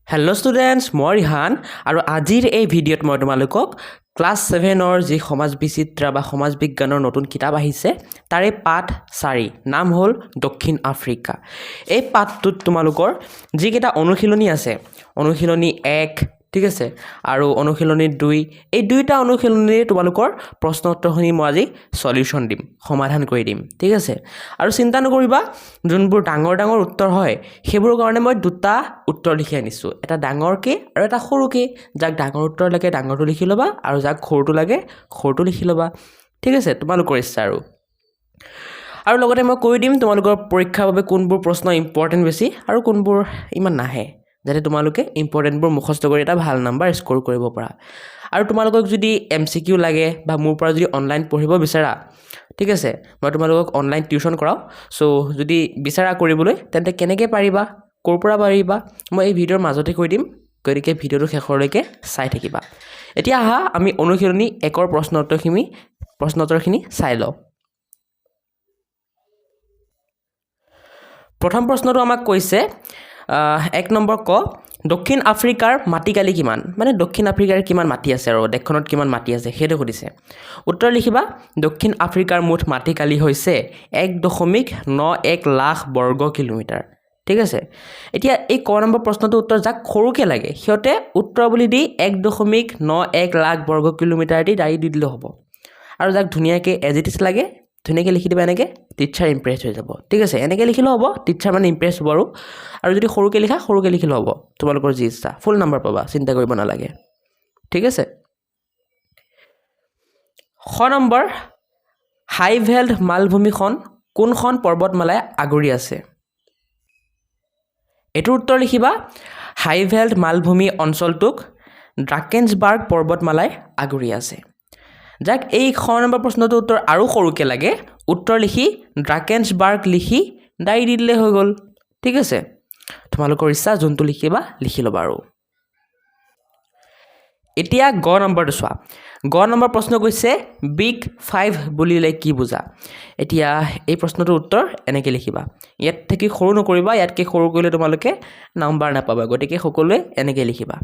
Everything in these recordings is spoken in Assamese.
হেল্ল' ষ্টুডেণ্টছ, মই ৰিহান আৰু আজিৰ এই ভিডিঅ'ত মই তোমালোকক ক্লাছ 7ৰ যি সমাজ বিচিত্ৰা বা সমাজ বিজ্ঞানৰ নতুন কিতাপ আহিছে তাৰে পাঠ 4 নাম হ'ল দক্ষিণ আফ্ৰিকা। এই পাঠটোত তোমালোকৰ যিকেইটা অনুশীলনী আছে, অনুশীলনী 1 ঠিক আছে আৰু অনুশীলনী 2, এই দুইটা অনুশীলনীৰ তোমালোকৰ প্ৰশ্ন উত্তৰখিনি মই আজি সলিউশন দিম, সমাধান কৰি দিম ঠিক আছে। আৰু চিন্তা নকৰিবা, যোনবোৰ ডাঙৰ ডাঙৰ উত্তৰ হয় সেইবোৰৰ কাৰণে মই দুটা উত্তৰ লিখি আনিছোঁ, এটা ডাঙৰকৈ আৰু এটা সৰুকৈ। যাক ডাঙৰ উত্তৰ লাগে ডাঙৰটো লিখি ল'বা আৰু যাক সৰুটো লাগে সৰুটো লিখি ল'বা ঠিক আছে, তোমালোকৰ ইচ্ছা। আৰু লগতে মই কৈ দিম তোমালোকৰ পৰীক্ষাৰ বাবে কোনবোৰ প্ৰশ্ন ইম্পৰ্টেণ্ট বেছি আৰু কোনবোৰ ইমান নাহে, যাতে তোমালোকে ইম্পৰ্টেণ্টবোৰ মুখস্থ কৰি এটা ভাল নাম্বাৰ স্ক'ৰ কৰিব পাৰা। আৰু তোমালোকক যদি MCQ লাগে বা মোৰ পৰা যদি অনলাইন পঢ়িব বিচাৰা ঠিক আছে, মই তোমালোকক অনলাইন টিউশ্যন কৰাওঁ। চ' যদি বিচাৰা কৰিবলৈ তেন্তে কেনেকৈ পাৰিবা, ক'ৰ পৰা পাৰিবা, মই এই ভিডিঅ'ৰ মাজতে কৈ দিম, গতিকে ভিডিঅ'টো শেষলৈকে চাই থাকিবা। এতিয়া আহা আমি অনুশীলনী 1ৰ প্ৰশ্ন উত্তৰখিনি চাই লওঁ। প্ৰথম প্ৰশ্নটো আমাক কৈছে 1 নম্বৰ ক, দক্ষিণ আফ্ৰিকাৰ মাটিকালি কিমান, মানে দক্ষিণ আফ্ৰিকাৰ কিমান মাটি আছে আৰু দেশখনত কিমান মাটি আছে সেইটো সুধিছে। উত্তৰ লিখিবা, দক্ষিণ আফ্ৰিকাৰ মুঠ মাটিকালি হৈছে 1.91 লাখ বৰ্গ কিলোমিটাৰ ঠিক আছে। এতিয়া এই ক নম্বৰ প্ৰশ্নটোৰ উত্তৰ যাক সৰুকৈ লাগে সিহঁতে উত্তৰ বুলি দি 1.91 লাখ বৰ্গ কিলোমিটাৰ দি ডাইৰেক্ট দি দিলেও হ'ব। আৰু যাক ধুনীয়াকৈ এজ ইট ইজ লাগে ধুনীয়াকৈ লিখি দিবা, এনেকৈ টিচাৰ ইমপ্ৰেছ হৈ যাব ঠিক আছে। এনেকৈ লিখিলেও হ'ব, টিচাৰ মানে ইমপ্ৰেছ হ'ব। আৰু যদি সৰুকৈ লিখা সৰুকৈ লিখিলেও হ'ব, তোমালোকৰ যি ইচ্ছা, ফুল নাম্বাৰ পাবা, চিন্তা কৰিব নালাগে ঠিক আছে। খ নম্বৰ, হাইভেল্ড মালভূমিখন কোনখন পৰ্বতমালাই আগুৰি আছে? এইটোৰ উত্তৰ লিখিবা, হাইভেল্ড মালভূমি অঞ্চলটোক ড্ৰাকেনছবাৰ্গ পৰ্বতমালাই আগুৰি আছে। যাক এই খ নম্বৰ প্ৰশ্নটোৰ উত্তৰ আৰু সৰুকৈ লাগে উত্তৰ লিখি ড্ৰাকেনছবাৰ্গ লিখি ডাই দি দিলে হৈ গ'ল ঠিক আছে। তোমালোকৰ ইচ্ছা যোনটো লিখিবা লিখি ল'বা। আৰু এতিয়া গ নম্বৰটো চোৱা। গ নম্বৰ প্ৰশ্ন কৈছে বিগ 5 বুলিলে কি বুজা? এতিয়া এই প্ৰশ্নটোৰ উত্তৰ এনেকৈ লিখিবা, ইয়াত থাকি সৰু নকৰিবা, ইয়াতকৈ সৰু কৰিলে তোমালোকে নাম্বাৰ নাপাবা, গতিকে সকলোৱে এনেকৈ লিখিবা।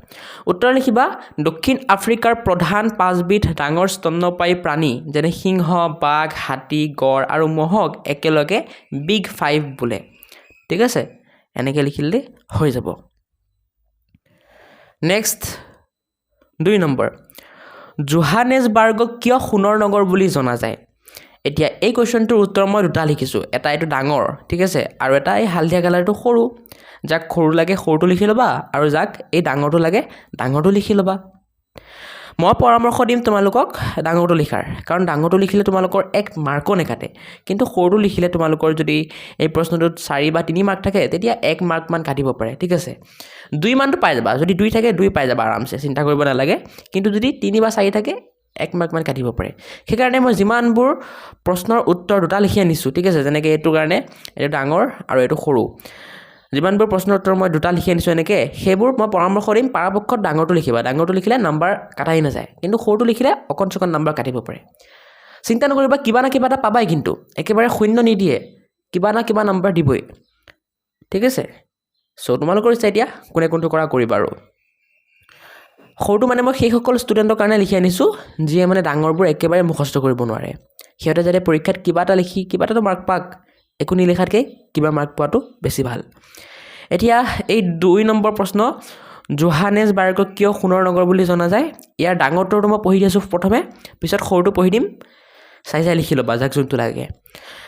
উত্তৰ লিখিবা, দক্ষিণ আফ্ৰিকাৰ প্ৰধান 5বিধ ডাঙৰ স্তন্যপায়ী প্ৰাণী যেনে সিংহ, বাঘ, হাতী, গড় আৰু মহক একেলগে বিগ 5 বোলে ঠিক আছে। এনেকৈ লিখিলে হৈ যাব। নেক্সট 2 নম্বৰ, জোহানেছবাৰ্গক কিয় সোণৰ নগৰ বুলি জনা যায়? এতিয়া এই কুৱেশ্যনটোৰ উত্তৰ মই দুটা লিখিছোঁ, এটা এইটো ডাঙৰ ঠিক আছে আৰু এটা এই হালধীয়া কালাৰটো সৰু। যাক সৰু লাগে সৰুটো লিখি ল'বা আৰু যাক এই ডাঙৰটো লাগে ডাঙৰটো লিখি ল'বা। মই পৰামৰ্শ দিম তোমালোকক ডাঙৰটো লিখাৰ, কাৰণ ডাঙৰটো লিখিলে তোমালোকৰ 1 মাৰ্কো নেকাটে, কিন্তু সৰুটো লিখিলে তোমালোকৰ যদি এই প্ৰশ্নটোত 4 বা 3 মাৰ্ক থাকে তেতিয়া 1 মাৰ্কমান কাটিব পাৰে ঠিক আছে। 2 মানটো পাই যাবা, যদি 2 থাকে 2 পাই যাবা আৰামছে, চিন্তা কৰিব নালাগে। কিন্তু যদি 3 বা 4 থাকে 1 মাৰ্কমান কাটিব পাৰে। সেইকাৰণে মই যিমানবোৰ প্ৰশ্নৰ উত্তৰ দুটা লিখি আনিছোঁ ঠিক আছে, যেনেকৈ এইটো কাৰণে এইটো ডাঙৰ আৰু এইটো সৰু, যিমানবোৰ প্ৰশ্নৰ উত্তৰ মই দুটা লিখি আনিছোঁ এনেকৈ, সেইবোৰ মই পৰামৰ্শ দিম পৰাপক্ষত ডাঙৰটো লিখিবা। ডাঙৰটো লিখিলে নাম্বাৰ কাটাই নাযায়, কিন্তু সৰুটো লিখিলে অকণ চকণ নাম্বাৰ কাটিব পাৰে। চিন্তা নকৰিবা, কিবা না কিবা এটা পাবাই, কিন্তু একেবাৰে শূন্য নিদিয়ে, কিবা না কিবা নাম্বাৰ দিবই ঠিক আছে। চ' তোমালোকৰ ইচ্ছা এতিয়া কোনে কোনটো কৰা কৰিবা। আৰু সৰুটো মানে মই সেইসকল ষ্টুডেণ্টৰ কাৰণে লিখি আনিছোঁ যিয়ে মানে ডাঙৰবোৰ একেবাৰে মুখস্থ কৰিব নোৱাৰে, সিহঁতে যাতে পৰীক্ষাত কিবা এটা লিখি কিবা এটাতো মাৰ্ক পাক, একো নিলিখাতকৈ কিবা মাৰ্ক পোৱাটো বেছি ভাল। এতিয়া এই 2 নম্বৰ প্ৰশ্ন, জোহানেছবাৰ্গক কিয় সোণৰ নগৰ বুলি জনা যায়? ইয়াৰ ডাঙৰ উত্তৰটো মই পঢ়ি দিছোঁ প্ৰথমে, পিছত সৰুটো পঢ়ি দিম, চাই লিখি ল'বা যাক যোনটো লাগে।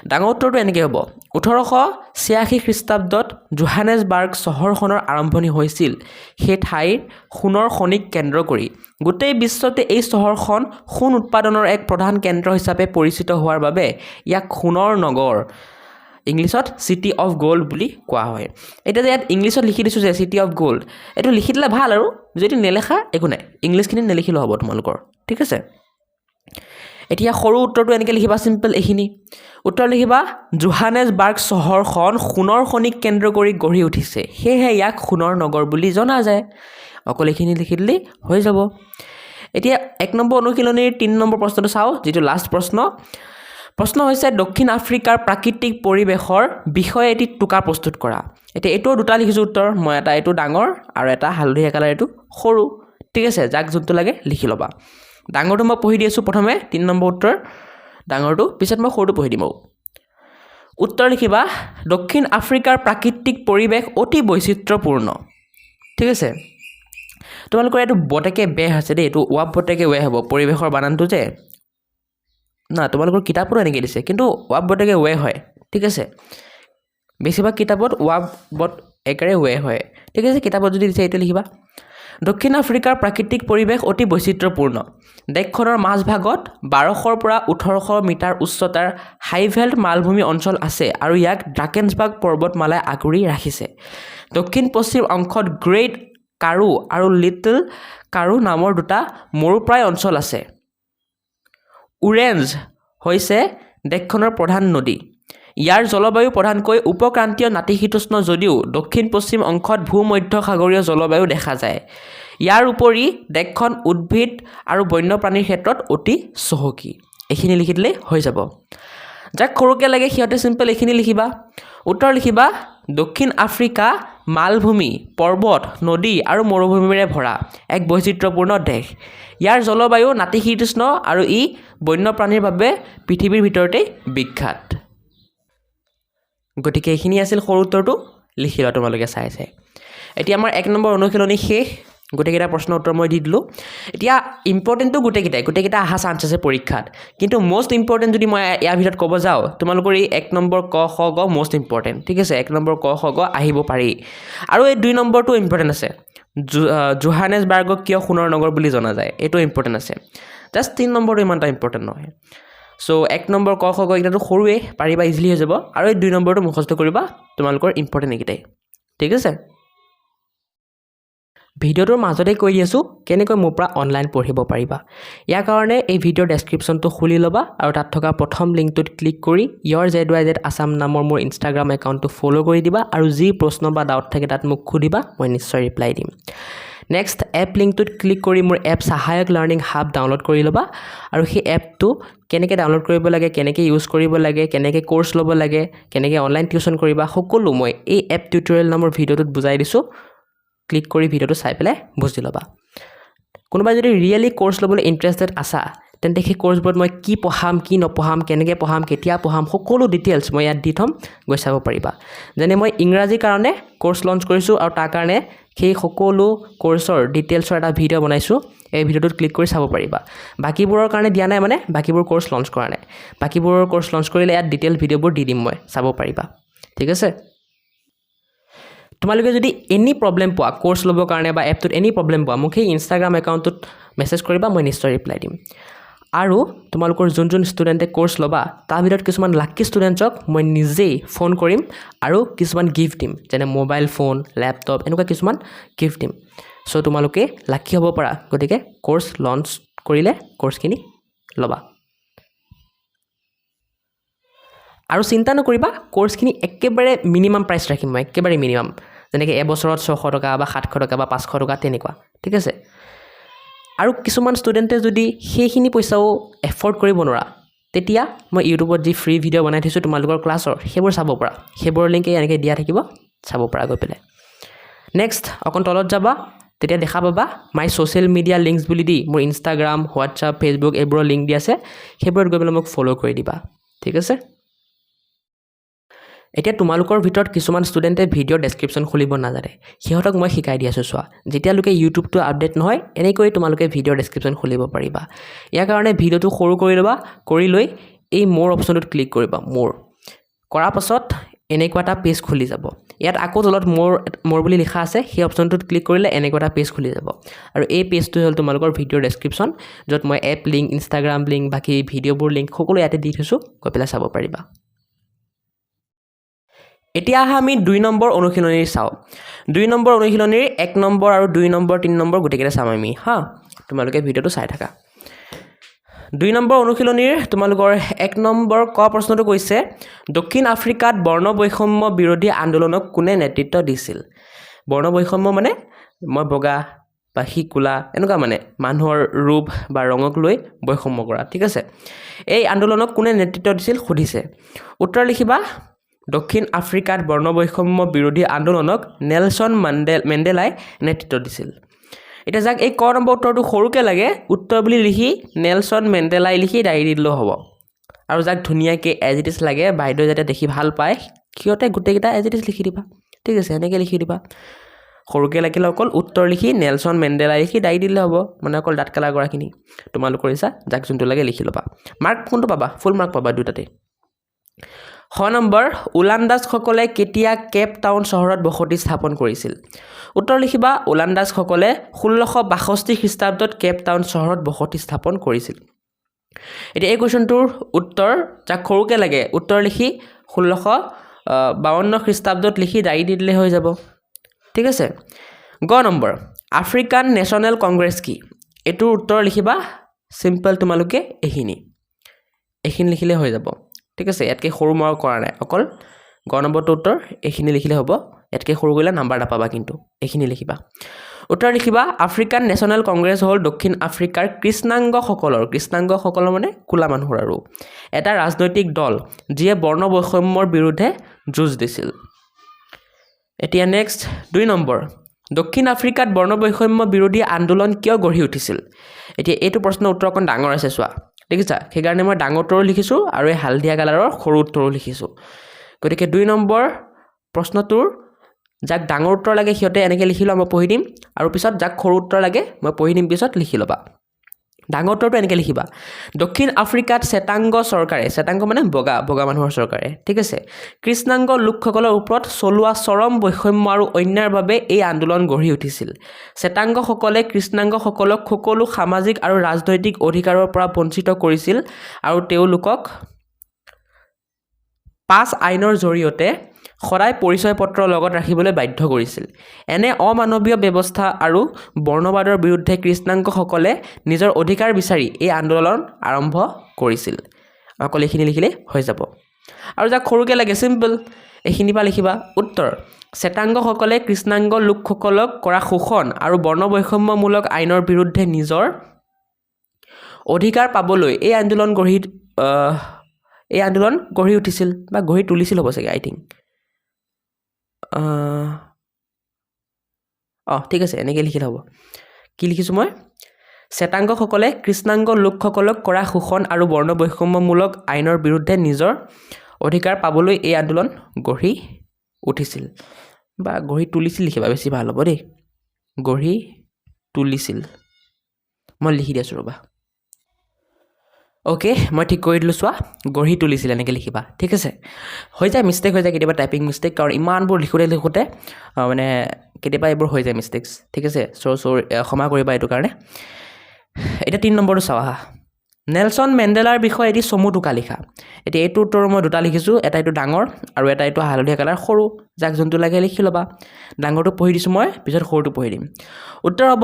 ডাঙৰ উত্তৰটো এনেকৈ হ'ব, 1886 খ্ৰীষ্টাব্দত জোহানেছবাৰ্গ চহৰখনৰ আৰম্ভণি হৈছিল। সেই ঠাইৰ সোণৰ খনিক কেন্দ্ৰ কৰি গোটেই বিশ্বতে এই চহৰখন সোণ উৎপাদনৰ এক প্ৰধান কেন্দ্ৰ হিচাপে পৰিচিত হোৱাৰ বাবে ইয়াক সোণৰ নগৰ, ইংলিছত চিটি অফ গ'ল্ড বুলি কোৱা হয়। এতিয়া যে ইয়াত ইংলিছত লিখি দিছোঁ যে চিটি অফ গ'ল্ড, এইটো লিখি দিলে ভাল, আৰু যদি নেলেখা একো নাই, ইংলিছখিনি নেলিখিলেও হ'ব তোমালোকৰ ঠিক আছে। এতিয়া সৰু উত্তৰটো এনেকৈ লিখিবা, চিম্পল এইখিনি। উত্তৰ লিখিবা, জোহানেছবাৰ্গ চহৰখন সোণৰ খনিক কেন্দ্ৰ কৰি গঢ়ি উঠিছে, সেয়েহে ইয়াক সোণৰ নগৰ বুলি জনা যায়। অকল এইখিনি লিখি দিলেই হৈ যাব। এতিয়া 1 নম্বৰ অনুশীলনীৰ 3 নম্বৰ প্ৰশ্নটো চাওঁ, যিটো লাষ্ট প্ৰশ্ন। প্ৰশ্ন হৈছে দক্ষিণ আফ্ৰিকাৰ প্ৰাকৃতিক পৰিৱেশৰ বিষয়ে এটি টোকা প্ৰস্তুত কৰা এতিয়া এইটো দুটা লিখিছো উত্তৰ মই এটা এইটো ডাঙৰ আৰু এটা হালধীয়া কালাৰ এইটো সৰু ঠিক আছে যাক যোনটো লাগে লিখি লবা ডাঙৰটো মই পঢ়ি দিছো প্ৰথমে 3 নম্বৰ উত্তৰ ডাঙৰটো পিছত মই সৰুটো পঢ়ি দিম উত্তৰ লিখিবা দক্ষিণ আফ্ৰিকাৰ প্ৰাকৃতিক পৰিৱেশ অতি বৈচিত্ৰ্যপূৰ্ণ ঠিক আছে তোমালোকৰ এইটো বটেকে বে আছে দেই এইটো ওয়াব বটেকে ৱে হ'ব পৰিৱেশৰ বানানটো যে না তোমালোকৰ কিতাপটো এনেকৈ দিছে কিন্তু ওয়াব বটেকে ৱে হয় ঠিক আছে বেছিভাগ কিতাপত ওয়াব বট একাৰে ৱে হয় ঠিক আছে কিতাপত যদি দিছে এইটো লিখিবা দক্ষিণ আফ্ৰিকাৰ প্ৰাকৃতিক পৰিৱেশ অতি বৈচিত্ৰ্যপূৰ্ণ দেশখনৰ মাজভাগত 1200 পৰা 1800 মিটাৰ উচ্চতাৰ হাইভেল্ড মালভূমি অঞ্চল আছে আৰু ইয়াক ড্ৰাকেনছবাৰ্গ পৰ্বতমালাই আগুৰি ৰাখিছে দক্ষিণ পশ্চিম অংশত গ্ৰেট কাৰু আৰু লিটল কাৰু নামৰ দুটা মৰুপ্ৰায় অঞ্চল আছে ওৰেঞ্জ হৈছে দেশখনৰ প্ৰধান নদী ইয়াৰ জলবায়ু প্ৰধানকৈ উপক্ৰান্তীয় নাতিশীতোষ্ণ যদিও দক্ষিণ পশ্চিম অংশত ভূমধ্যসাগৰীয় জলবায়ু দেখা যায় ইয়াৰ উপৰি দেশখন উদ্ভিদ আৰু বন্যপ্ৰাণীৰ ক্ষেত্ৰত অতি চহকী এইখিনি লিখি দিলে হৈ যাব যাক সৰুকৈ লাগে সিহঁতে সিম্পল এইখিনি লিখিবা উত্তৰ লিখিবা দক্ষিণ আফ্ৰিকা মালভূমি পৰ্বত নদী আৰু মৰুভূমিৰে ভৰা এক বৈচিত্ৰ্যপূৰ্ণ দেশ ইয়াৰ জলবায়ু নাতিশীতোষ্ণ আৰু ই বন্যপ্ৰাণীৰ বাবে পৃথিৱীৰ ভিতৰতে বিখ্যাত গতিকে এইখিনি আছিল সৰু উত্তৰটো লিখি লোৱা তোমালোকে চাই এতিয়া আমাৰ 1 নম্বৰ অনুশীলনী শেষ গোটেইকেইটা প্ৰশ্ন উত্তৰ মই দি দিলোঁ এতিয়া ইম্পৰ্টেণ্টটো গোটেইকেইটা অহা চান্স আছে পৰীক্ষাত কিন্তু মষ্ট ইম্পৰ্টেণ্ট যদি মই ইয়াৰ ভিতৰত ক'ব যাওঁ তোমালোকৰ এই 1 নম্বৰ ক খ গ মষ্ট ইম্পৰ্টেণ্ট ঠিক আছে 1 নম্বৰ ক খ গ আহিব পাৰি আৰু এই 2 নম্বৰটো ইম্পৰ্টেণ্ট আছে জোহানেছবাৰ্গক কিয় সোণৰ নগৰ বুলি জনা যায় এইটো ইম্পৰ্টেণ্ট আছে জাষ্ট 3 নম্বৰটো ইমান এটা ইম্পৰ্টেণ্ট নহয় সো 1 নম্বৰ ক খ গ এটাটো সৰুৱে পাৰিবা ইজিলি হৈ যাব আৰু এই 2 নম্বৰটো মুখস্থ কৰিবা তোমালোকৰ ইম্পৰ্টেণ্ট এইকেইটাই ঠিক আছে ভিডিঅ'টোৰ মাজতে কৈ দিছোঁ কেনেকৈ মোৰ পৰা অনলাইন পঢ়িব পাৰিবা ইয়াৰ কাৰণে এই ভিডিঅ'ৰ ডেছক্ৰিপশ্যনটো খুলি ল'বা আৰু তাত থকা প্ৰথম লিংকটোত ক্লিক কৰি YourZYZ আছাম নামৰ মোৰ ইনষ্টাগ্ৰাম একাউণ্টটো ফ'ল' কৰি দিবা আৰু যি প্ৰশ্ন বা ডাউট থাকে তাত মোক সুধিবা মই নিশ্চয় ৰিপ্লাই দিম নেক্সট এপ লিংকটোত ক্লিক কৰি মোৰ এপ সহায়ক লাৰ্ণিং হাব ডাউনলোড কৰি ল'বা আৰু সেই এপটো কেনেকৈ ডাউনলোড কৰিব লাগে কেনেকৈ ইউজ কৰিব লাগে কেনেকৈ কোৰ্চ ল'ব লাগে কেনেকৈ অনলাইন টিউশ্যন কৰিবা সকলো মই এই এপ টিউটৰিয়েল নামৰ ভিডিঅ'টোত বুজাই দিছোঁ ক্লিক কৰি ভিডিঅ'টো চাই পেলাই বুজি ল'বা কোনোবাই যদি ৰিয়েলি কোৰ্চ ল'বলৈ ইণ্টাৰেষ্টেড আছা তেন্তে সেই কোৰ্চবোৰত মই কি পঢ়াম কি নপঢ়াম কেনেকৈ পঢ়াম কেতিয়া পঢ়াম সকলো ডিটেইলছ মই ইয়াত দি থ'ম গৈ চাব পাৰিবা যেনে মই ইংৰাজীৰ কাৰণে কোৰ্চ লঞ্চ কৰিছোঁ আৰু তাৰ কাৰণে সেই সকলো কোৰ্চৰ ডিটেইলছৰ এটা ভিডিঅ' বনাইছোঁ এই ভিডিঅ'টোত ক্লিক কৰি চাব পাৰিবা বাকীবোৰৰ কাৰণে দিয়া নাই মানে বাকীবোৰ কোৰ্চ লঞ্চ কৰা নাই বাকীবোৰৰ কোৰ্চ লঞ্চ কৰিলে ইয়াত ডিটেইল ভিডিঅ'বোৰ দি দিম মই চাব পাৰিবা ঠিক আছে তোমালোকে যদি এনি প্ৰব্লেম পোৱা কোৰ্চ ল'বৰ কাৰণে বা এপটোত এনি প্ৰব্লেম পোৱা মোক সেই ইনষ্টাগ্ৰাম একাউণ্টটোত মেছেজ কৰিবা মই নিশ্চয় ৰিপ্লাই দিম আৰু তোমালোকৰ যোন ষ্টুডেণ্টে কোৰ্চ ল'বা তাৰ ভিতৰত কিছুমান লাকি ষ্টুডেণ্টছক মই নিজেই ফোন কৰিম আৰু কিছুমান গিফ্ট দিম যেনে মোবাইল ফোন লেপটপ এনেকুৱা কিছুমান গিফ্ট দিম চ' তোমালোকে লাকি হ'ব পাৰা গতিকে কোৰ্চ লঞ্চ কৰিলে কোৰ্চখিনি ল'বা আৰু চিন্তা নকৰিবা কোৰ্চখিনি একেবাৰে মিনিমাম প্ৰাইচ ৰাখিম মই একেবাৰে মিনিমাম যেনেকৈ এবছৰত 600 টকা বা 700 টকা বা 500 টকা তেনেকুৱা ঠিক আছে আৰু কিছুমান ষ্টুডেণ্টে যদি সেইখিনি পইচাও এফৰ্ড কৰিব নোৱাৰা তেতিয়া মই ইউটিউবত যি ফ্ৰী ভিডিঅ' বনাই থৈছোঁ তোমালোকৰ ক্লাছৰ সেইবোৰ চাব পাৰা সেইবোৰৰ লিংক এনেকৈ দিয়া থাকিব চাব পাৰা গৈ পেলাই নেক্সট অকণ তলত যাবা তেতিয়া দেখা পাবা মাই ছ'চিয়েল মিডিয়া লিংকছ বুলি দি মোৰ ইনষ্টাগ্ৰাম হোৱাটছআপ ফেচবুক এইবোৰৰ লিংক দি আছে সেইবোৰত গৈ পেলাই মোক ফ'ল' কৰি দিবা ঠিক আছে এতিয়া তোমালোকৰ ভিতৰত কিছুমান ষ্টুডেণ্টে ভিডিঅ'ৰ ডেছক্ৰিপশ্যন খুলিব নাজানে সিহঁতক মই শিকাই দি আছোঁ চোৱা যেতিয়ালৈকে ইউটিউবটো আপডেট নহয় এনেকৈ তোমালোকে ভিডিঅ'ৰ ডেছক্ৰিপশ্যন খুলিব পাৰিবা ইয়াৰ কাৰণে ভিডিঅ'টো সৰু কৰি ল'বা কৰি লৈ এই মোৰ অপশ্যনটোত ক্লিক কৰিবা মোৰ কৰাৰ পাছত এনেকুৱা এটা পেজ খুলি যাব ইয়াত আকৌ তলত মোৰ বুলি লিখা আছে সেই অপশ্যনটোত ক্লিক কৰিলে এনেকুৱা এটা পেজ খুলি যাব আৰু এই পেজটো হ'ল তোমালোকৰ ভিডিঅ'ৰ ডেছক্ৰিপশ্যন য'ত মই এপ লিংক ইনষ্টাগ্ৰাম লিংক বাকী ভিডিঅ'বোৰ লিংক সকলো ইয়াতে দি থৈছোঁ গৈ পেলাই চাব পাৰিবা এতিয়া আমি 2 নম্বৰ অনুশীলনীৰ চাওঁ 2 নম্বৰ অনুশীলনীৰ 1 নম্বৰ আৰু 2 নম্বৰ 3 নম্বৰ গোটেইকেইটা চাম আমি হা তোমালোকে ভিডিঅ'টো চাই থাকা 2 নম্বৰ অনুশীলনীৰ তোমালোকৰ 1 নম্বৰ ক প্ৰশ্নটো কৈছে দক্ষিণ আফ্ৰিকাত বৰ্ণ বৈষম্য বিৰোধী আন্দোলনক কোনে নেতৃত্ব দিছিল বৰ্ণ বৈষম্য মানে মই বগা বা সি কোলা এনেকুৱা মানে মানুহৰ ৰূপ বা ৰঙক লৈ বৈষম্য কৰা ঠিক আছে এই আন্দোলনক কোনে নেতৃত্ব দিছিল সুধিছে উত্তৰ লিখিবা দক্ষিণ আফ্ৰিকাত বৰ্ণ বৈষম্য বিৰোধী আন্দোলনক নেলছন মেণ্ডেলাই নেতৃত্ব দিছিল এটা যাক এই ক নম্বৰ উত্তৰটো সৰুকে লাগে উত্তৰ বুলি লিখি নেলছন মেণ্ডেলাই লিখি ডায়েৰী দিলেও হ'ব আৰু যাক ধুনীয়াকৈ এজ ইট ইজ লাগে বাইদেউ যাতে দেখি ভাল পায় সিহঁতে গোটেইকেইটা এজ ইট ইজ লিখি দিবা ঠিক আছে এনেকৈ লিখি দিবা সৰুকৈ লাগিলে অকল উত্তৰ লিখি নেলছন মেণ্ডেলাই লিখি ডায়েৰী দিলে হ'ব মানে অকল দাঁত কালা কৰাখিনি তোমালোকৰ ইচ্ছা যাক যোনটো লাগে লিখি ল'বা মাৰ্ক কোনটো পাবা ফুল মাৰ্ক পাবা দুটাতে খ নম্বৰ ওলান্দাজসকলে কেতিয়া কেপ টাউন চহৰত বসতি স্থাপন কৰিছিল উত্তৰ লিখিবা ওলান্দাজসকলে 1662 খ্ৰীষ্টাব্দত কেপ টাউন চহৰত বসতি স্থাপন কৰিছিল এতিয়া এই কুৱেশ্যনটোৰ উত্তৰ যাক সৰুকৈ লাগে উত্তৰ লিখি 1652 খ্ৰীষ্টাব্দত লিখি ডায়েৰী দি দিলে হৈ যাব ঠিক আছে গ নম্বৰ আফ্ৰিকান নেশ্যনেল কংগ্ৰেছ কি এইটোৰ উত্তৰ লিখিবা সিম্পল তোমালোকে এইখিনি লিখিলে হৈ যাব ঠিক আছে ইয়াতকৈ সৰু মই কৰা নাই অকল গ নম্বৰটো উত্তৰ এইখিনি লিখিলে হ'ব ইয়াতকৈ সৰু কৰিলে নাম্বাৰ নাপাবা কিন্তু এইখিনি লিখিবা উত্তৰ লিখিবা আফ্ৰিকান নেশ্যনেল কংগ্ৰেছ হ'ল দক্ষিণ আফ্ৰিকাৰ কৃষ্ণাংগসকলৰ মানে কোলা মানুহৰ আৰু এটা ৰাজনৈতিক দল যিয়ে বৰ্ণ বৈষম্যৰ বিৰুদ্ধে যুঁজ দিছিল এতিয়া নেক্সট 2 নম্বৰ দক্ষিণ আফ্ৰিকাত বৰ্ণ বৈষম্য বিৰোধী আন্দোলন কিয় গঢ়ি উঠিছিল এতিয়া এইটো প্ৰশ্নৰ উত্তৰ অকণ ডাঙৰ আছে চোৱা দেখিছা সেইকাৰণে মই ডাঙৰটোৰো লিখিছোঁ আৰু এই হালধীয়া কালাৰৰ সৰু উত্তৰো লিখিছোঁ গতিকে 2 নম্বৰ প্ৰশ্নটোৰ যাক ডাঙৰ উত্তৰ লাগে সিহঁতে এনেকৈ লিখি লোৱা মই পঢ়ি দিম আৰু পিছত যাক সৰু উত্তৰ লাগে মই পঢ়ি দিম পিছত লিখি ল'বা ডাঙৰ উত্তৰটো এনেকৈ লিখিবা দক্ষিণ আফ্ৰিকাত শ্বেতাংগ মানে বগা মানুহৰ চৰকাৰে ঠিক আছে কৃষ্ণাংগ লোকসকলৰ ওপৰত চলোৱা চৰম বৈষম্য আৰু অন্যায়ৰ বাবে এই আন্দোলন গঢ়ি উঠিছিল শ্বেতাংগসকলে কৃষ্ণাংগসকলক সকলো সামাজিক আৰু ৰাজনৈতিক অধিকাৰৰ পৰা বঞ্চিত কৰিছিল আৰু তেওঁলোকক 5 আইনৰ জৰিয়তে সদায় পৰিচয় পত্ৰ লগত ৰাখিবলৈ বাধ্য কৰিছিল এনে অমানৱীয় ব্যৱস্থা আৰু বৰ্ণবাদৰ বিৰুদ্ধে কৃষ্ণাংগসকলে নিজৰ অধিকাৰ বিচাৰি এই আন্দোলন আৰম্ভ কৰিছিল অকল এইখিনি লিখিলে হৈ যাব আৰু যাক সৰুকৈ লাগে সিম্পল এইখিনি পৰা লিখিবা উত্তৰ শ্বেতাংগসকলে কৃষ্ণাংগ লোকসকলক কৰা শোষণ আৰু বৰ্ণ বৈষম্যমূলক আইনৰ বিৰুদ্ধে নিজৰ অধিকাৰ পাবলৈ এই আন্দোলন গঢ়ি উঠিছিল বা গঢ়ি তুলিছিল হ'ব চাগে আই থিংক ঠিক আছে এনেকৈ লিখিলে হ'ব কি লিখিছোঁ মই শ্বেতাংগসকলে কৃষ্ণাংগ লোকসকলক কৰা শোষণ আৰু বৰ্ণ বৈষম্যমূলক আইনৰ বিৰুদ্ধে নিজৰ অধিকাৰ পাবলৈ এই আন্দোলন গঢ়ি উঠিছিল বা গঢ়ি তুলিছিল লিখিবা বেছি ভাল হ'ব দেই গঢ়ি তুলিছিল মই লিখি দি আছোঁ ৰ'বা অ'কে মই ঠিক কৰি দিলোঁ চোৱা গঢ়ি তুলিছিল এনেকৈ লিখিবা ঠিক আছে হৈ যায় মিষ্টেক হৈ যায় কেতিয়াবা টাইপিং মিষ্টেক কাৰণ ইমানবোৰ লিখোঁতে মানে কেতিয়াবা এইবোৰ হৈ যায় মিষ্টেকছ ঠিক আছে ক্ষমা কৰিবা এইটো কাৰণে এতিয়া 3 নম্বৰটো চাওঁ আহা নেলছন মেণ্ডেলাৰ বিষয়ে এটি চমু টোকা লিখা এতিয়া এইটো উত্তৰ মই দুটা লিখিছোঁ এটা এইটো ডাঙৰ আৰু এটা এইটো হালধীয়া কালাৰ সৰু যাক যোনটো লাগে লিখি ল'বা ডাঙৰটো পঢ়ি দিছোঁ মই পিছত সৰুটো পঢ়ি দিম উত্তৰ হ'ব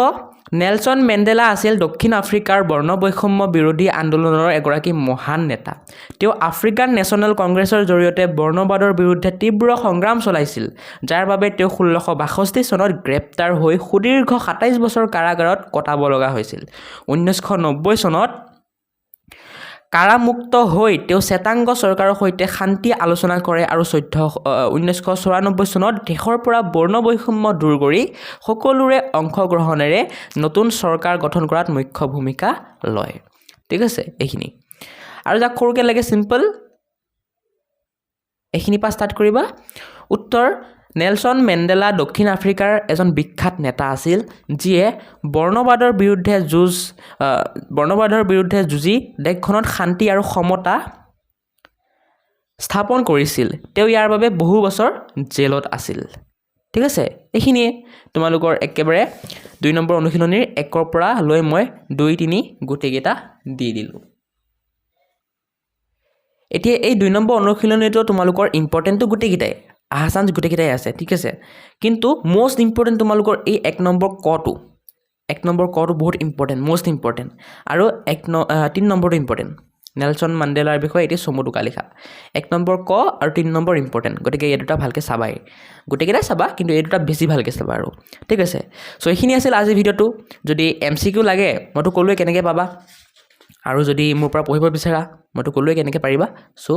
নেলছন মেণ্ডেলা আছিল দক্ষিণ আফ্ৰিকাৰ বৰ্ণ বৈষম্য বিৰোধী আন্দোলনৰ এগৰাকী মহান নেতা তেওঁ আফ্ৰিকান নেশ্যনেল কংগ্ৰেছৰ জৰিয়তে বৰ্ণবাদৰ বিৰুদ্ধে তীব্ৰ সংগ্ৰাম চলাইছিল যাৰ বাবে তেওঁ 1662 চনত গ্ৰেপ্তাৰ হৈ সুদীৰ্ঘ 27 বছৰ কাৰাগাৰত কটাব লগা হৈছিল 1990 চনত কাৰামুক্ত হৈ তেওঁ শ্বেতাংগ চৰকাৰৰ সৈতে শান্তি আলোচনা কৰে আৰু 1994 চনত দেশৰ পৰা বৰ্ণ বৈষম্য দূৰ কৰি সকলোৰে অংশগ্ৰহণেৰে নতুন চৰকাৰ গঠন কৰাত মুখ্য ভূমিকা লয় ঠিক আছে এইখিনি আৰু যাক সৰুকৈ লাগে সিম্পল এইখিনি পৰা ষ্টাৰ্ট কৰিবা উত্তৰ নেলছন মেণ্ডেলা দক্ষিণ আফ্ৰিকাৰ এজন বিখ্যাত নেতা আছিল যিয়ে বৰ্ণবাদৰ বিৰুদ্ধে যুঁজি দেশখনত শান্তি আৰু সমতা স্থাপন কৰিছিল তেওঁ ইয়াৰ বাবে বহু বছৰ জেলত আছিল ঠিক আছে এইখিনিয়ে তোমালোকৰ একেবাৰে 2 নম্বৰ অনুশীলনীৰ 1ৰ পৰা লৈ মই 2 3 গোটেইকেইটা দি দিলোঁ এতিয়া এই 2 নম্বৰ অনুশীলনীটো তোমালোকৰ ইম্পৰ্টেণ্টটো গোটেইকেইটাই আহা চান্স গোটেইকেইটাই আছে ঠিক আছে কিন্তু মোষ্ট ইম্পৰ্টেণ্ট তোমালোকৰ এই 1 নম্বৰ কটো বহুত ইম্পৰ্টেণ্ট মোষ্ট ইম্পৰ্টেণ্ট আৰু 3 নম্বৰটো ইম্পৰ্টেণ্ট নেলছন মাণ্ডেলাৰ বিষয়ে এটি চমু টোকা লিখা 1 নম্বৰ ক আৰু 3 নম্বৰ ইম্পৰ্টেণ্ট গতিকে এই দুটা ভালকৈ চাবাই গোটেইকেইটা চাবা কিন্তু এই দুটা বেছি ভালকৈ চাবা আৰু ঠিক আছে চ' এইখিনি আছিল আজি ভিডিঅ'টো যদি MCQ লাগে মইতো ক'লোৱে কেনেকৈ পাবা আৰু যদি মোৰ পৰা পঢ়িব বিচাৰা মইতো ক'লোৱে কেনেকৈ পাৰিবা চ'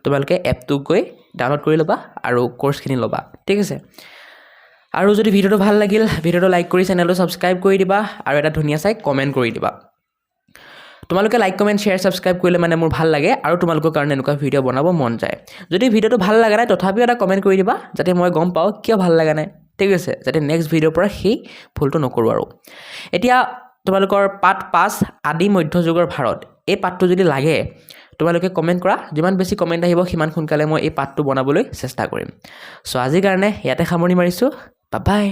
তোমালোকে এপটো গৈ ডাউনলোড কৰি ল'বা আৰু কোৰ্চখিনি ল'বা ঠিক আছে আৰু যদি ভিডিঅ'টো ভাল লাগিল ভিডিঅ'টো লাইক কৰি চেনেলটো ছাবস্ক্ৰাইব কৰি দিবা আৰু এটা ধুনীয়া চাই কমেণ্ট কৰি দিবা তোমালোকে লাইক কমেণ্ট শ্বেয়াৰ ছাবস্ক্ৰাইব কৰিলে মানে মোৰ ভাল লাগে আৰু তোমালোকৰ কাৰণে এনেকুৱা ভিডিঅ' বনাব মন যায় যদি ভিডিঅ'টো ভাল লগা নাই তথাপিও এটা কমেণ্ট কৰি দিবা যাতে মই গম পাওঁ কিয় ভাল লগা নাই ঠিক আছে যাতে নেক্সট ভিডিঅ'ৰ পৰা সেই ভুলটো নকৰোঁ আৰু এতিয়া তোমালোকৰ পাৰ্ট 5 আদি মধ্যযুগৰ ভাৰত এই পাৰ্টটো যদি লাগে তোমালোকে কমেণ্ট কৰা যিমান বেছি কমেণ্ট আহিব সিমান সোনকালে মই এই পাৰ্টটো বনাবলৈ চেষ্টা কৰিম চ' আজিৰ কাৰণে ইয়াতে সামৰণি মাৰিছোঁ বাই বাই